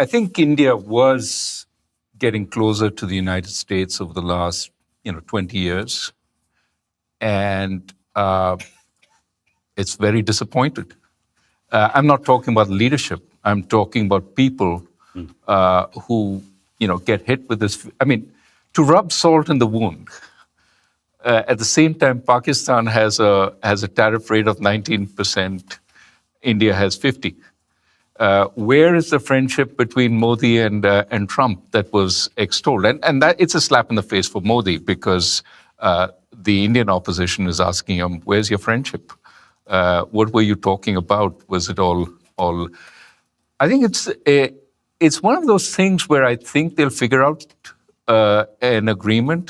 I think India was getting closer to the United States over the last 20 years, and it's very disappointed. I'm not talking about leadership. I'm talking about people who get hit with this. I mean, to rub salt in the wound. At the same time, Pakistan has a tariff rate of 19%. India has 50%. Where is the friendship between Modi and Trump that was extolled? And that it's a slap in the face for Modi, because the Indian opposition is asking him, "Where's your friendship? What were you talking about? Was it all?" I think it's one of those things where I think they'll figure out an agreement.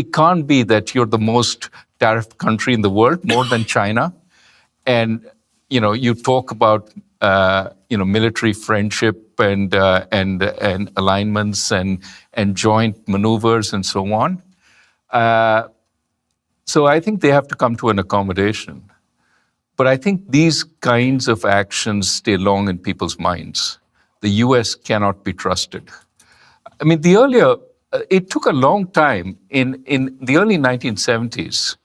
It can't be that you're the most tariffed country in the world, more than China, and you talk about military friendship and alignments and joint maneuvers and so on. So I think they have to come to an accommodation. But I think these kinds of actions stay long in people's minds. The U.S. cannot be trusted. I mean, it took a long time in the early 1970s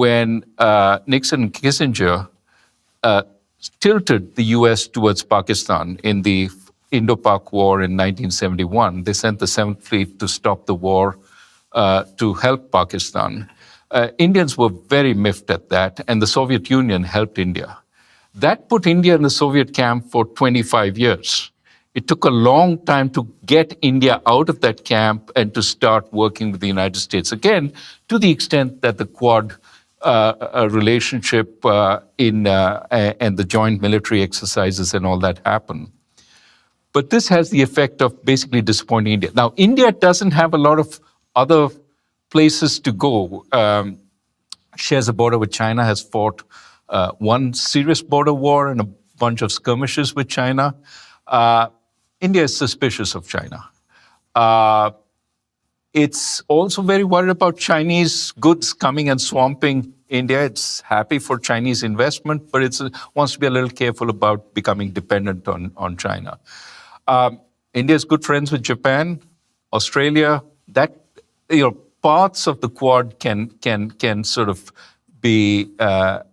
when Nixon and Kissinger tilted the U.S. towards Pakistan in the Indo-Pak War in 1971. They sent the 7th Fleet to stop the war to help Pakistan. Indians were very miffed at that, and the Soviet Union helped India. That put India in the Soviet camp for 25 years. It took a long time to get India out of that camp and to start working with the United States again, to the extent that the Quad relationship and the joint military exercises and all that happened. But this has the effect of basically disappointing India. Now, India doesn't have a lot of other places to go. Shares a border with China, has fought one serious border war and a bunch of skirmishes with China. India is suspicious of China. It's also very worried about Chinese goods coming and swamping India. It's happy for Chinese investment, but it wants to be a little careful about becoming dependent on China. India is good friends with Japan, Australia. That parts of the Quad can sort of be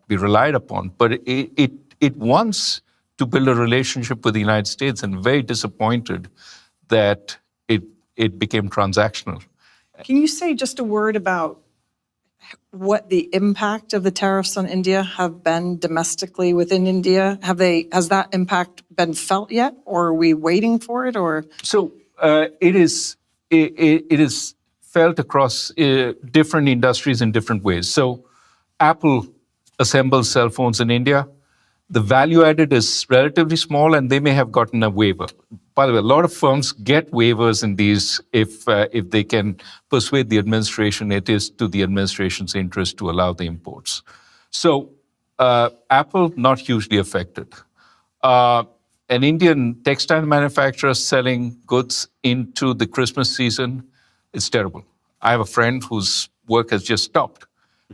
relied upon, but it wants to build a relationship with the United States, and very disappointed that it became transactional. Can you say just a word about what the impact of the tariffs on India have been domestically within India? Has that impact been felt yet, or are we waiting for it? Or so it is felt across different industries in different ways. So Apple assembles cell phones in India. The value added is relatively small, and they may have gotten a waiver. By the way, a lot of firms get waivers in these if they can persuade the administration. It is to the administration's interest to allow the imports. So Apple, not hugely affected. An Indian textile manufacturer selling goods into the Christmas season, it's terrible. I have a friend whose work has just stopped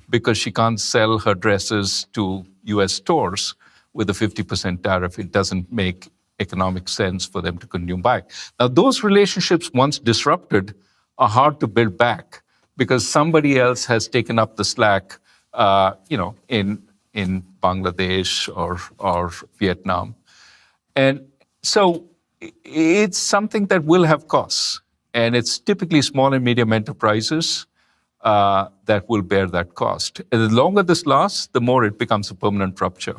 because she can't sell her dresses to U.S. stores with a 50% tariff. It doesn't make economic sense for them to continue buying. Now, those relationships, once disrupted, are hard to build back because somebody else has taken up the slack, in Bangladesh or Vietnam. And so it's something that will have costs. And it's typically small and medium enterprises that will bear that cost. And the longer this lasts, the more it becomes a permanent rupture.